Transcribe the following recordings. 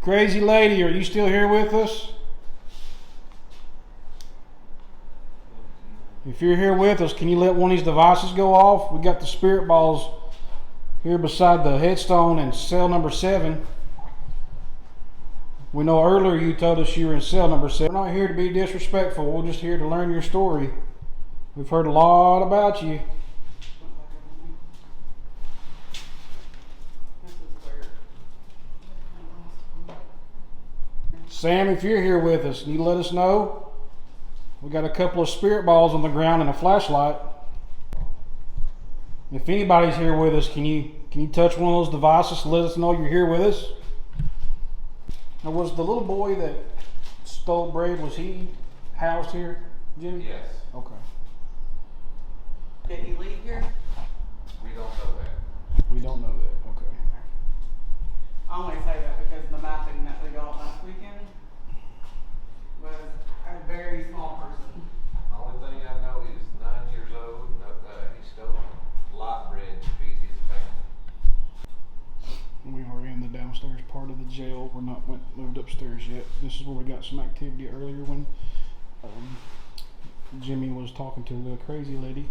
Crazy lady, are you still here with us? If you're here with us, can you let one of these devices go off? We got the spirit balls here beside the headstone in cell number 7. We know earlier you told us you were in cell number 7. We're not here to be disrespectful. We're just here to learn your story. We've heard a lot about you. Sam, if you're here with us, can you let us know? We got a couple of spirit balls on the ground and a flashlight. If anybody's here with us, can you touch one of those devices to let us know you're here with us? Now, was the little boy that stole bread, was he housed here, Jimmy? Yes. Okay. Did he leave here? We don't know that. We don't know that. Okay. I only say that because the mapping that we got last weekend was a very small person. The only thing I know is 9 years old. He stole light bread to feed his family. We are in the downstairs part of the jail. We're not moved upstairs yet. This is where we got some activity earlier when Jimmy was talking to the crazy lady.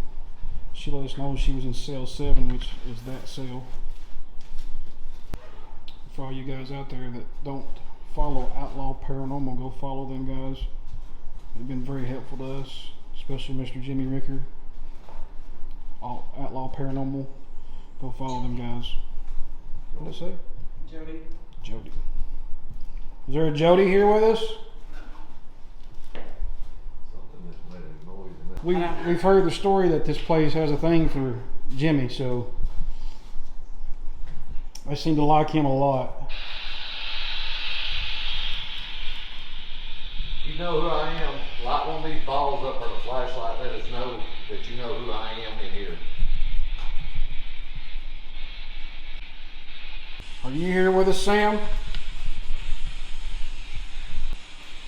She let us know she was in cell 7, which is that cell. For all you guys out there that don't follow Outlaw Paranormal, go follow them guys. They've been very helpful to us, especially Mr. Jimmy Ricker. Outlaw Paranormal, go follow them guys. What did I say? Jody. Jody. Is there a Jody here with us? Something that's made a noise in that. We've heard the story that this place has a thing for Jimmy, so I seem to like him a lot. You know who I am. Light one of these balls up or the flashlight. Let us know that you know who I am in here. Are you here with us, Sam?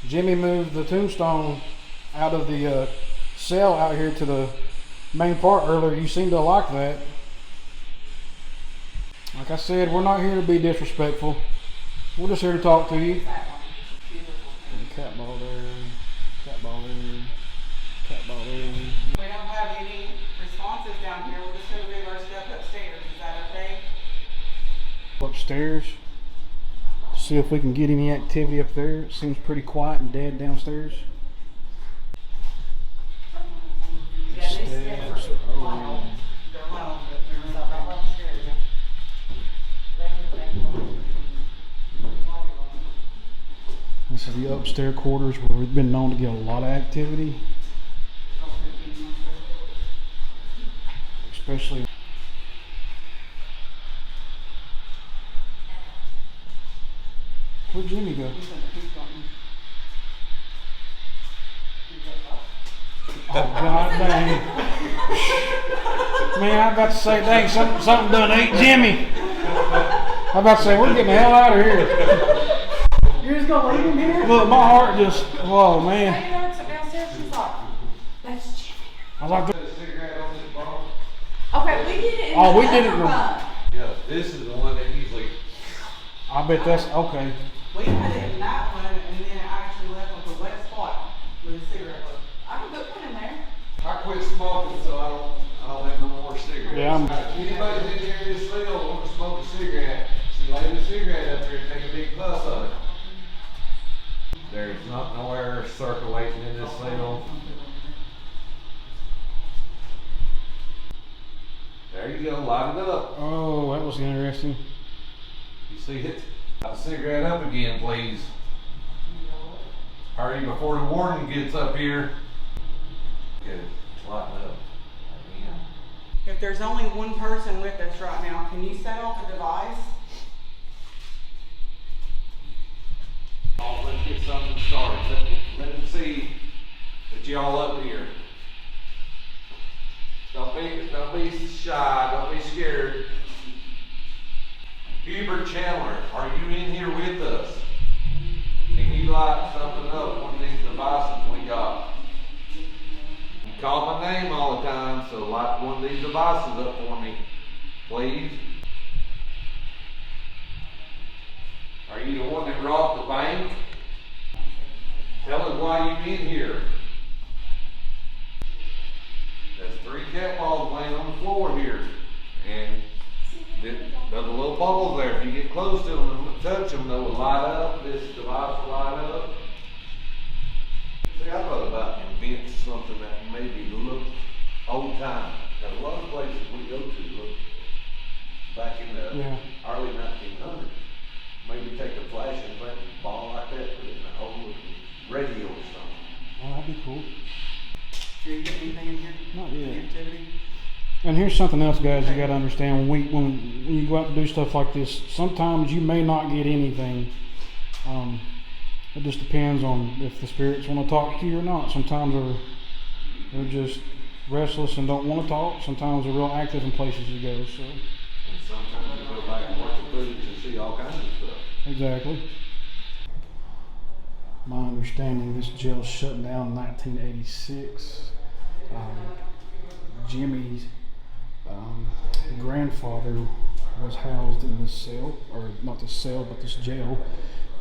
Jimmy moved the tombstone out of the cell out here to the main part earlier. You seem to like that. Like I said, we're not here to be disrespectful. We're just here to talk to you. Cat ball there, cat ball there, cat ball there. We don't have any responses down here. We're just going to move our stuff upstairs. Is that okay? Upstairs. See if we can get any activity up there. It seems pretty quiet and dead downstairs. Yeah, they stay for Oh. They're low, but they're so I'm upstairs. This is the upstairs quarters where we've been known to get a lot of activity, especially. Where'd Jimmy go? Oh God dang! Man, I'm about to say, dang, something done ate Jimmy. I'm about to say, we're getting the hell out of here. You're just going to leave him here? Look, my heart just, whoa, man. Downstairs, she's like, that's Jimmy. I was like, Put a cigarette on this ball. Okay, we did it in Oh, the we did it other in the- one. Yeah, this is the one that usually. I bet that's okay. We put it in that one, and then it actually left with a wet spot with a cigarette butt. I can put one in there. I quit smoking, so I don't have no more cigarettes. Yeah, Anybody in here in this cell want to smoke a cigarette, she lay the cigarette up there and take a big puff of it. There's not no air circulating in this cell. There you go, light it up. Oh, that was interesting. You see it? Light the cigarette up again, please. Hurry before the warden gets up here. Good, lighten up. Again. If there's only one person with us right now, can you set off a device? Oh, let's get something started. Let them see that y'all up here. Don't be shy. Don't be scared. Hubert Chandler, are you in here with us? Can you light something up, one of these devices we got? You call my name all the time, so light one of these devices up for me, please. Are you you the one that robbed the bank? Tell us why you in here. There's 3 cat balls laying on the floor here. And there's a little balls there. If you get close to them and touch them, they will light up. This device will light up. See, I thought about inventing something that maybe look old time. There's a lot of places we go to look back in the early 1900s. Maybe take a flash and plant a ball like that, put it in an old radio or something. Oh, that'd be cool. Did you get anything in here? Not yet. Any activity? And here's something else, guys, you got to understand. When you go out and do stuff like this, sometimes you may not get anything. It just depends on if the spirits want to talk to you or not. Sometimes they're just restless and don't want to talk. Sometimes they're real active in places you go. So. And sometimes you go back and watch the footage and see all kinds of stuff. Exactly. My understanding, this jail shut down in 1986. Jimmy's grandfather was housed in this cell, or not this cell, but this jail,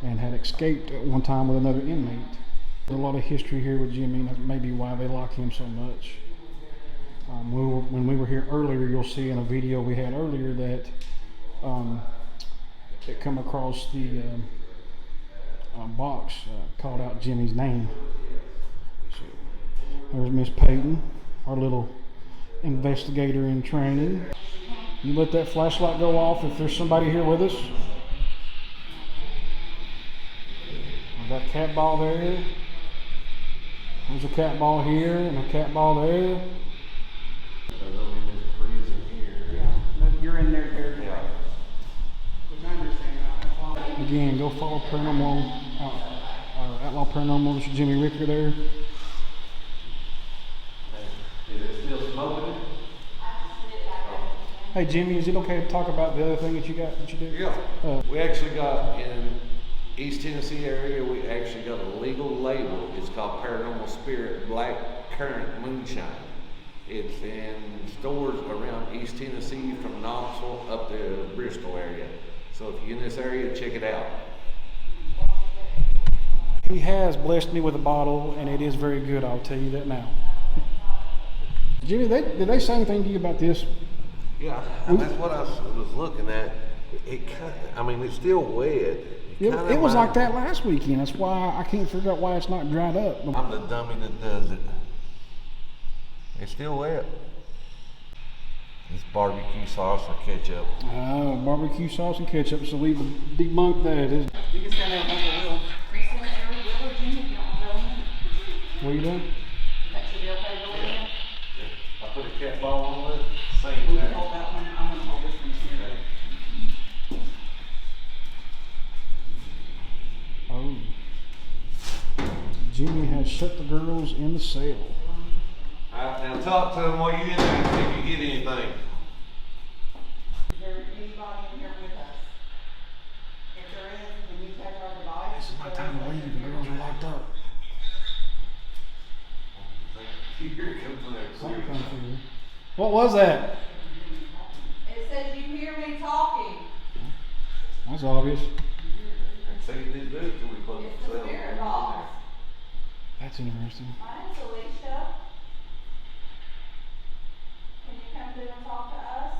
and had escaped at one time with another inmate. There's a lot of history here with Jimmy, and that's maybe why they like him so much. When we were here earlier, you'll see in a video we had earlier that it come across the box called out Jimmy's name. So, there's Miss Peyton, our little investigator in training. You let that flashlight go off if there's somebody here with us. There's that cat ball there. There's a cat ball here and a cat ball there. You're in there, which I understand that. Again, go follow Paranormal, Outlaw Paranormal. This is Jimmy Ricker there. Is it still smoking? Hey Jimmy, is it okay to talk about the other thing that you do? Yeah. We actually got in East Tennessee area, we actually got a legal label. It's called Paranormal Spirit Black Currant Moonshine. It's in stores around East Tennessee from Knoxville up to Bristol area. So if you're in this area, check it out. He has blessed me with a bottle, and it is very good, I'll tell you that now. Jimmy, did they say anything to you about this? Yeah, and that's what I was looking at. It kind of, I mean, it's still wet. It was like that last weekend. That's why I can't figure out why it's not dried up. I'm the dummy that does it. It's still wet. It's barbecue sauce or ketchup. Oh, barbecue sauce and ketchup, so we've debunked that. You can stand there with Uncle Will. Resend every will or Jimmy if you don't want to go in. What are you doing? That should be okay to go in. I put a cat ball on it. Will Same you thing. hold that one? I'm gonna hold this one here. Oh. Jimmy has shut the girls in the cell. Alright, now talk to them while you're in there and see if you get anything. Is there anybody in here with us? If there is, can you take our device? This is my time to leave. The girls are locked up. Here it comes the next Something series. comes through. What was that? It says you hear me talking. That's obvious. And see these dudes till we close It's the the cell. spirit box. That's interesting. My name's Alicia. Can you come through and talk to us?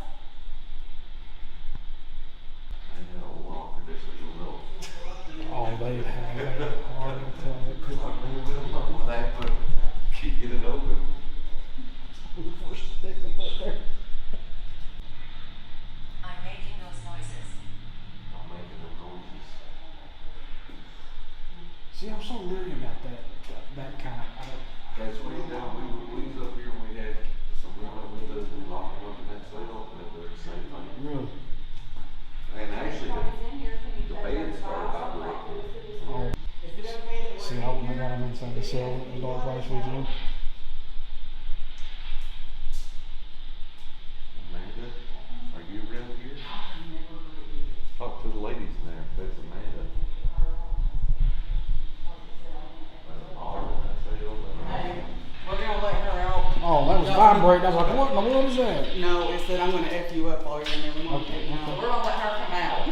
I know, well, this is a little. Oh, they have a heart attack. That, but keep getting open. I'm making those noises. I'm making them noises. See, I'm so leery about that kind of. That's what we done. We was up here and we had some women with us. We locked them up in that cell and they were the same thing. Really? And actually, Everybody's in here. Can you the check bed their started device? vibrating. Oh. Is it okay that See, I wouldn't have got them inside the cell in the dark last weekend. Amanda, are you around here? Talk to the ladies in there. That's Amanda. Hey, we're gonna let her out. Oh, that was vibrating. I was like, what in the world is that? No, it said I'm gonna F you up while you're in there. We're gonna Okay. let her come out.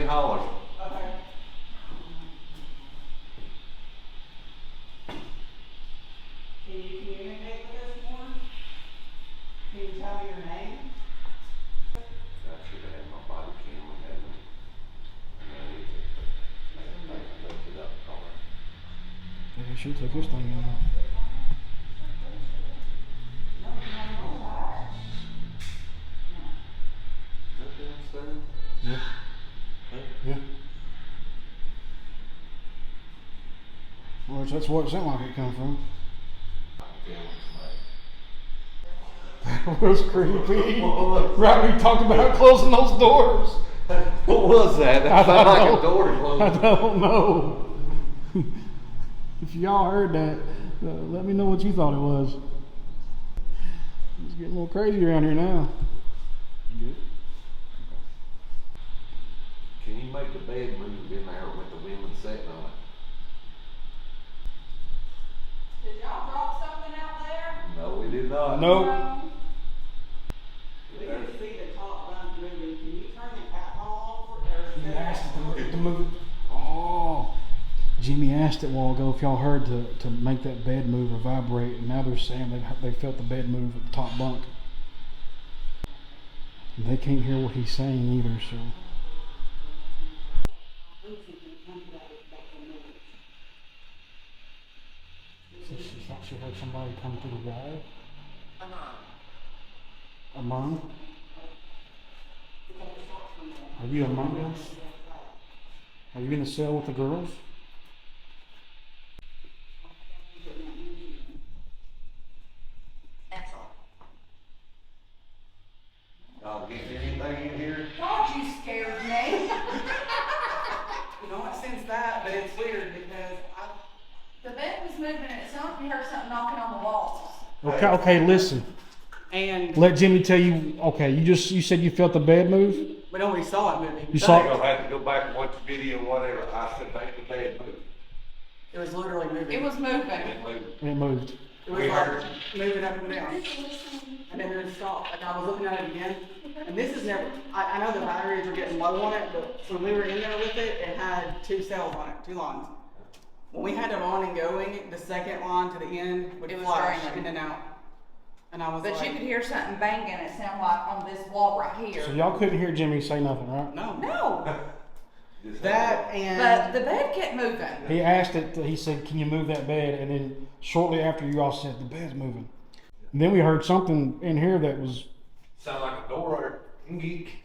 me holler. Okay. Can you communicate with us more? Can you tell me your name? I should have had my body cam on that one. I left it up, all right. Yeah, she took this thing in there. Is that downstairs? Yeah. Yeah. Well, that's what it sounded like it come from. That was creepy. Right when you talked about closing those doors. What was that? That I sounded like don't a door I closing. don't know. If y'all heard that, let me know what you thought it was. It's getting a little crazy around here now. Good. Can you make the bed move in there with the women sitting on it? Did y'all drop something out there? No, we did not. No. We can see the top bunk moving. Can you turn the cat ball off or He asked it to move. Oh, Jimmy asked it a while ago if y'all heard to make that bed move or vibrate, and now they're saying they felt the bed move at the top bunk. And they can't hear what he's saying either, so. She thought she heard somebody come through the wall. Among? Are you among us? Are you in the cell with the girls? Ethel. Y'all get anything in here? God, you scared me. You know what, since that, but it's weird because The bed was moving and it sounded like you heard something knocking on the walls. Okay, listen. and Let Jimmy tell you, okay, you said you felt the bed move? but nobody saw it moving. You saw You're gonna have to go back and watch the video, whatever. I said, make the bed move. It was literally moving. It was moving. And it moved. It moved. It was We like heard. moving up and down. And then it stopped. Like I was looking at it again. And this is never, I know the batteries are getting low on it, but when we were in there with it, it had 2 cells on it, 2 lines. When we had it on and going, the second line to the end would It was flash draining. in and out. And I was But like, you could hear something banging. It sounded like on this wall right here. So y'all couldn't hear Jimmy say nothing, right? no. No, Just That but and the bed kept moving. He asked it, he said, can you move that bed? And then shortly after you all said, the bed's moving. And then we heard something in here that was, sound like a door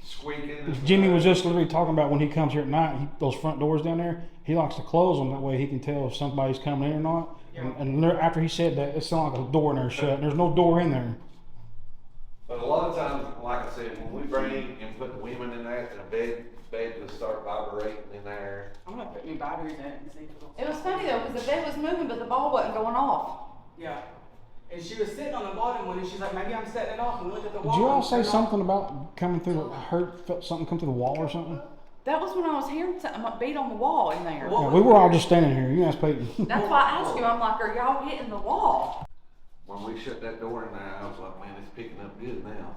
squeaking. Jimmy was just literally talking about when he comes here at night, those front doors down there, he likes to close them, that way he can tell if somebody's coming in or not. And after he said that, it sounded like a door in there shut, and there's no door in there. But a lot of times, like I said, when we bring and put the women in there, the bed will start vibrating in there. I'm gonna put new batteries in it and see if it'll. It was funny though, because the bed was moving, but the ball wasn't going off. Yeah. And she was sitting on the bottom one, and she's like, maybe I'm setting it off and look at the wall. Did you all and say turn it off. something about coming through felt something come through the wall or something? That was when I was hearing something beat on the wall in there. What Yeah, was we were all weird- just standing here. You asked Peyton. That's why I asked you. I'm like, are y'all hitting the wall? When we shut that door in there, I was like, man, it's picking up good now.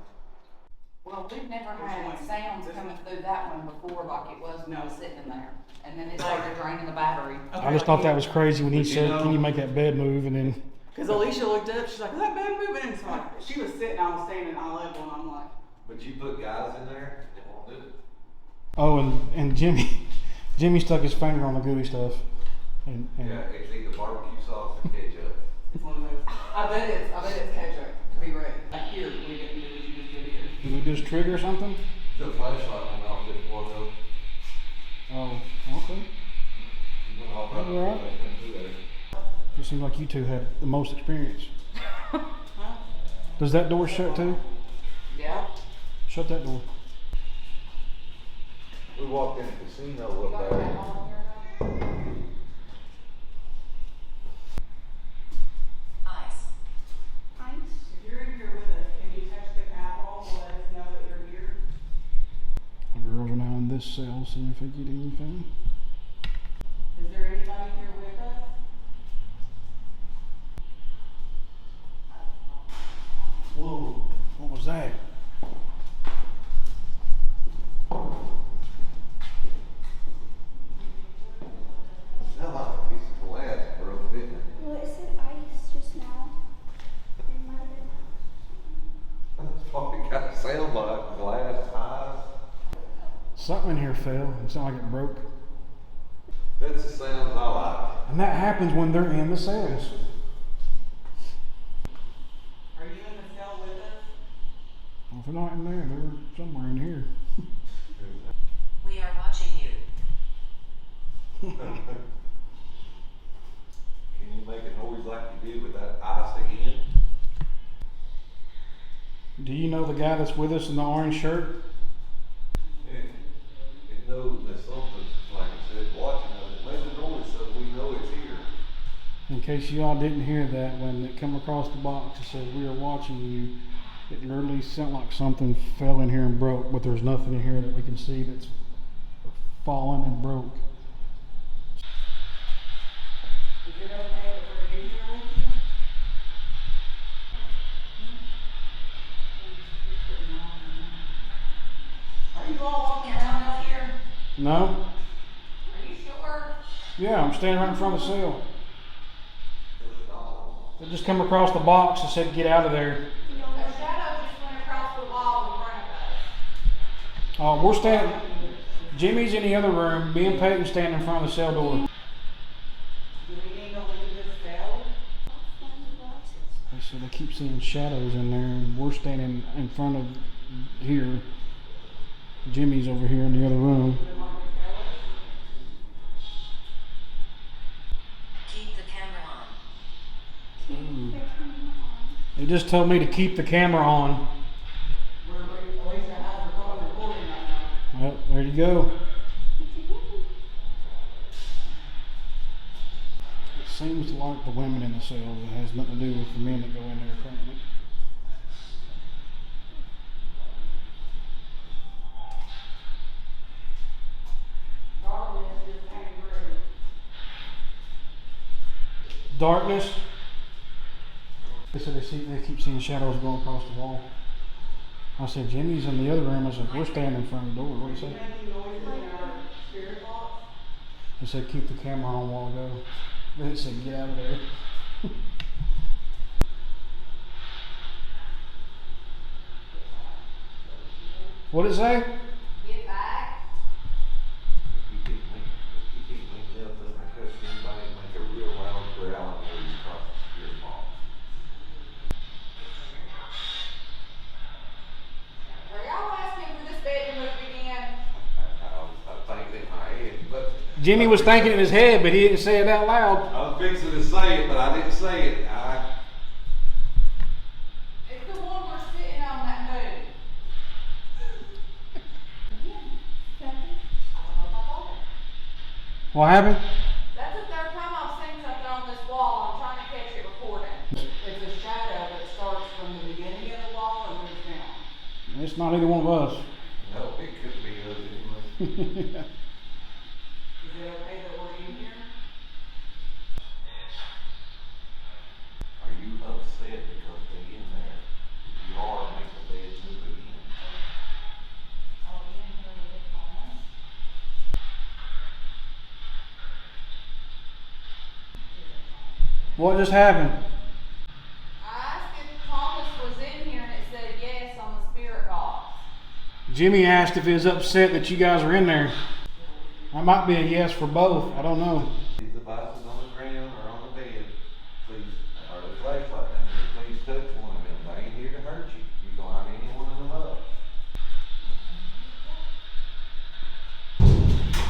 Well, we've never Which had one? sounds This coming one? through that one before like it was when I was No. sitting in there. And then it started draining the battery. I just thought that was crazy when he But you said, know- can you make that bed move? And then, Because Alicia looked up, she's like, is that bed moving? And so like, she was sitting, I was standing eye level, and I'm like, But you put guys in there, they won't do it. oh, and Jimmy stuck his finger on the gooey stuff. And Yeah, it's either barbecue sauce or ketchup. it's one of those. I bet it's ketchup, to be ready. Like here, we didn't do what you just did here. did we just trigger something? The flashlight went off before though. Oh, okay. It went off right before Alright. they went through there. It seems like you two had the most experience. Huh? Does that door shut too? Yeah. Shut that door. We walked in the casino up there. Ice. If you're in here with us, can you touch the cat ball to let us know that you're here? The girls are now in this cell, seeing if they get anything. Is there anybody here with us? Whoa, what was that? sounds like glass eyes. Something in here fell. It sounded like it broke. That's the sounds I like. And that happens when they're in the cells. Are you in the cell with us? Well, if they're not in there, they're somewhere in here. We are watching you. Can you make a noise like you did with that ice again? Do you know the guy that's with us in the orange shirt? It knows there's something, like I said, watching us. It makes a noise so we know it's here. In case you all didn't hear that, when it come across the box, it says, "We are watching you." It literally sounded like something fell in here and broke, but there's nothing in here that we can see that's fallen and broke. Is it okay that we're in here with you? Are you all walking around out here? No? Are you sure? Yeah, I'm standing right in front of the cell. It just come across the box and said, "Get out of there." A shadow just went across the wall in front of us. We're standing. Jimmy's in the other room. Me and Peyton standing in front of the cell door. Do we need to leave this cell? They said they keep seeing shadows in there, and we're standing in front of here. Jimmy's over here in the other room. Do they want to tell us? Keep the camera on. They just told me to keep the camera on. Alicia has her phone recording right now. Well, there you go. It seems to like the women in the cells. It has nothing to do with the men that go in there apparently. Darkness just came through. Darkness. They said they keep seeing shadows going across the wall. I said, "Jimmy's in the other room." I said, "We're standing in front of the door." What did Are he you say? making noises in our spirit box? They said, "Keep the camera on a while ago." Then it said, "Get out of there." What did it say? Get back. If you keep making up that because anybody make a real loud growling noise across the spirit box. Are y'all asking for this bed to move again? I think in my head, but Jimmy was thinking in his head, but he didn't say it out loud. I was fixing to say it, but I didn't say it. It's the one we're sitting on that move. I don't know if I told him. What happened? That's the third time I've seen something on this wall. I'm trying to catch it recording. It's a shadow that starts from the beginning of the wall and moves down. It's not either one of us. No, it could be us anyway. Is it okay that we're in here? Are you upset because they're in there? If you are, make the bed move again. Are we in here with Thomas? What just happened? I asked if Thomas was in here and it said yes on the spirit box. Jimmy asked if he was upset that you guys are in there. That might be a yes for both. I don't know. These devices on the ground or on the bed, please, or the flashlight down here, please touch one of them. They ain't here to hurt you. You can line any one of them up.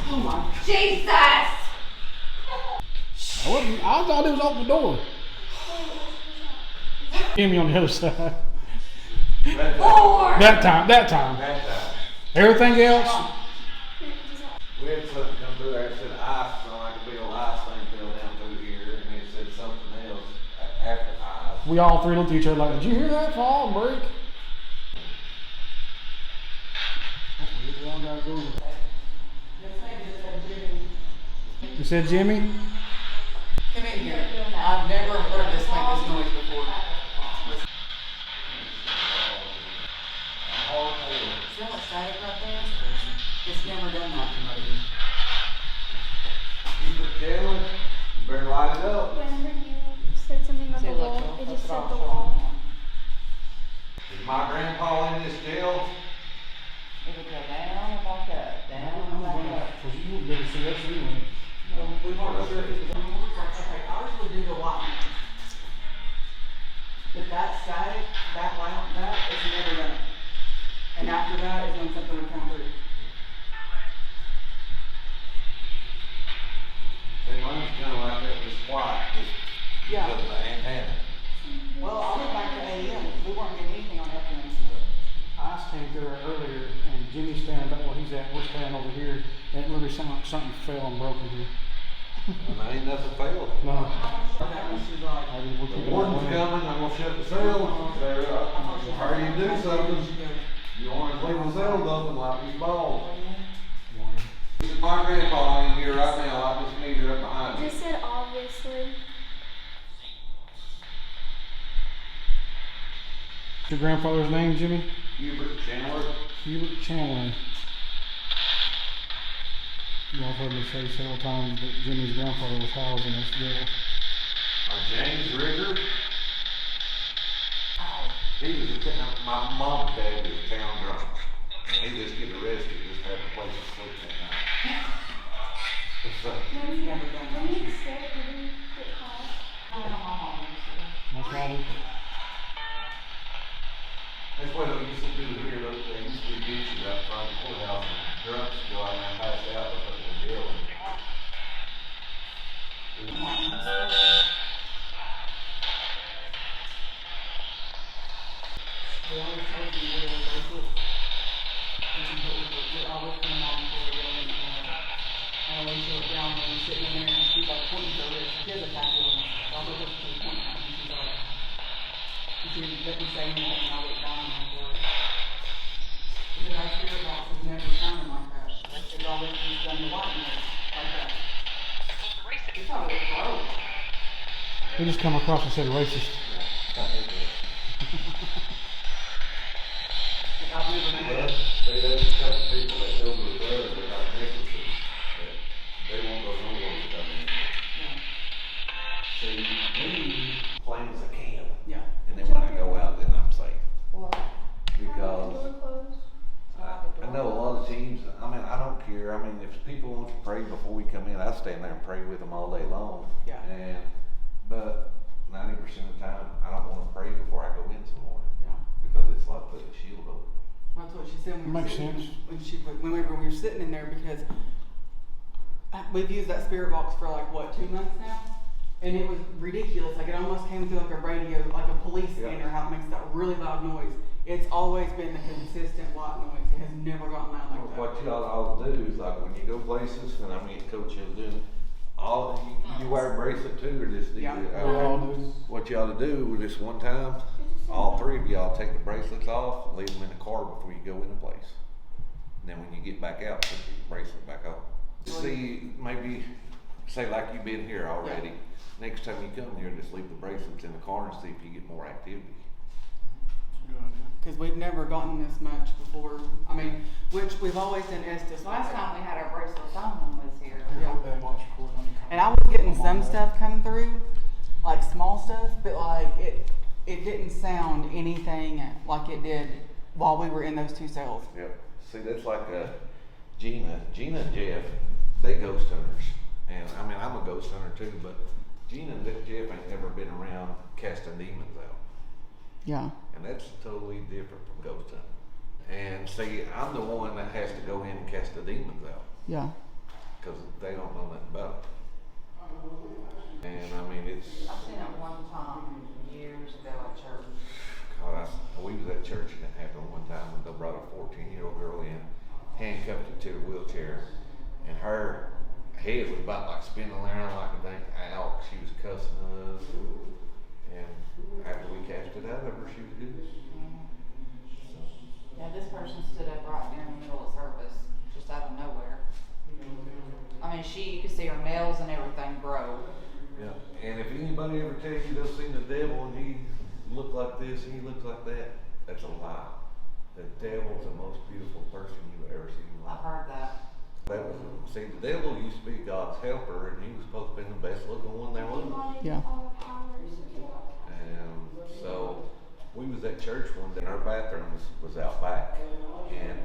Oh my. Jesus! I thought it was open the door. Jimmy on the other side. That time. Lord! That time. That time. Everything else, We had something come through there that said ice, so like a big old ice thing fell down through here, and it said something else after ice. we all three looked at each other like, "Did you hear that fall and break?" This thing just said Jimmy. You said Jimmy? Come in here. I've never heard this make this noise before. See how much static right there? It's never done that to me. Keep it chilling, you better light it up. Whenever you said something about the wall, it just said the wall. Is my grandpa in this jail? need to go to see us anyway. We weren't sure if it was on yours, like, okay, ours would do the white noise. But that static, that loud, that is never done. And after that is when something would come through. See, mine's kinda like that, just quiet, just Yeah. because of the antenna. Well, I went back to AM, we weren't getting anything on FM. Ice came through there earlier, and Jimmy's standing back where he's at. We're standing over here, and it literally sounded like something fell and broke in here. And I ain't nothing failed. No, That one, she's like, I mean, we're The keeping warden's it coming, I'm gonna shut the cells, they're, hurry and do something. You wanna leave the cells open like these balls. This is my grandpa in here right now, I just need her up behind me. Just said obviously. Your grandfather's name, Jimmy? Hubert Chandler. Hubert Chandler. You all heard me say several times that Jimmy's grandfather was housed in this jail. James Rigger. He was my mom's dad was a town drunk. And he just get arrested, just have a place to sleep that night. When you get sick, did you get caught? That's why we. That's why they used to do here, they used to be beaches out front of the courthouse and drunks go out and pass out and put in jail. they always told me where they put. It always came on before we go in. I always show it down when we're sitting in there and she's like pointing to her wrist. She has a tattoo on it. I always look to the point out and she's like, she didn't let me say anything and I looked down and I was like, because our spirit box has never sounded like that. It's always just done the white noise like that. You thought it was broke. We just come across and said racist. I've never been Well, there's a couple people that go to the club that got necklaces that they won't go nowhere to come in. See, me, plain as I can. Yeah. And then when I go out, then I'm safe. Well, Because Door closed. I know a lot of teams, I mean, I don't care. I mean, if people want to pray before we come in, I stand there and pray with them all day long. Yeah. But 90% of the time, I don't want to pray before I go in some more. Yeah. Because it's like putting a shield over. That's what she said when we were Makes sitting, sense. whenever we were sitting in there, because we've used that spirit box for like what, 2 months now, and it was ridiculous. Like it almost came through like a radio, like a police scanner, how it makes that really loud noise. It's always been the consistent white noise. It has never gotten loud like that. What you ought to do is like when you go places, and I mean, Coach is doing, you wear a bracelet too, or just do Yeah. what you ought to do with this one time, all three of y'all take the bracelets off, and leave them in the car before you go into place. And then when you get back out, put your bracelet back on. See, maybe, say like you've been here already, next time you come here, just leave the bracelets in the car and see if you get more activity. Because we've never gotten this much before. I mean, which we've always done Estes. last time we had our bracelets on was here. Yeah. And I was getting some stuff come through, like small stuff, but like it didn't sound anything like it did while we were in those 2 cells. Yep. See, that's like Gina and Jeff, they ghost hunters. And I mean, I'm a ghost hunter too, but Gina and Jeff ain't never been around casting demons out. Yeah. And that's totally different from ghost hunting. And see, I'm the one that has to go in and cast the demons out. Yeah. Because they don't know nothing about it. And I mean, it's, I've seen it one time years ago at church. God, we was at church and it happened one time when they brought a 14-year-old girl in, handcuffed her to a wheelchair, and her head was about like spinning around like a dang owl. She was cussing us, and after we cast it out of her, she was good. Yeah, this person stood up right there in the middle of service, just out of nowhere. I mean, you could see her nails and everything broke. Yeah, and if anybody ever tells you they've seen the devil and he looked like this and he looked like that, that's a lie. The devil's the most beautiful person you've ever seen in I've life. heard that. See, the devil used to be God's helper, and he was supposed to be the best looking one there was. Yeah. And so we was at church one day, and our bathroom was out back, and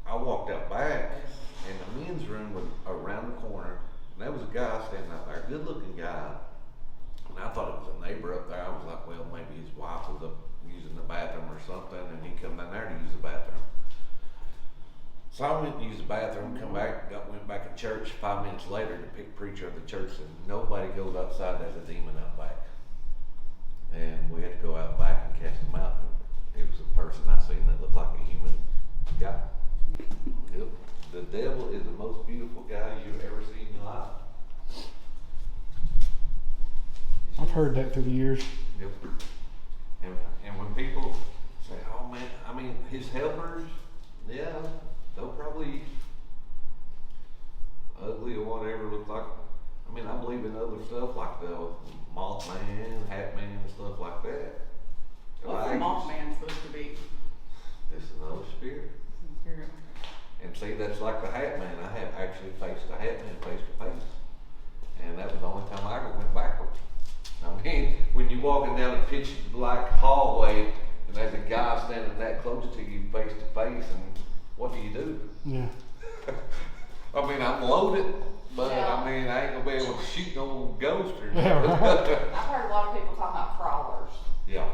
I walked out back, and the men's room was around the corner, and there was a guy standing out there, good looking guy. And I thought it was a neighbor up there. I was like, well, maybe his wife was up using the bathroom or something, and he come down there to use the bathroom. So I went to use the bathroom, come back, went back to church. 5 minutes later, the preacher of the church said, nobody goes outside, there's a demon out back. And we had to go out back and cast him out. It was a person I seen that looked like a human guy. Yep. The devil is the most beautiful guy you've ever seen in your life. I've heard that through the years. Yep. And when people say, oh man, I mean, his helpers, yeah, they'll probably ugly or whatever look like. I mean, I believe in other stuff like the Mothman, Hat Man, and stuff like that. What's the Mothman supposed to be? This is another spirit. And see, that's like the Hat Man. I have actually faced the Hat Man face to face. And that was the only time I ever went backwards. I mean, when you're walking down a pitch black hallway and there's a guy standing that close to you face to face, and what do? Yeah. I mean, I'm loaded, but Yeah. I mean, I ain't gonna be able to shoot no ghost or Yeah, nothing. right. I've heard a lot of people talking about crawlers. Yeah.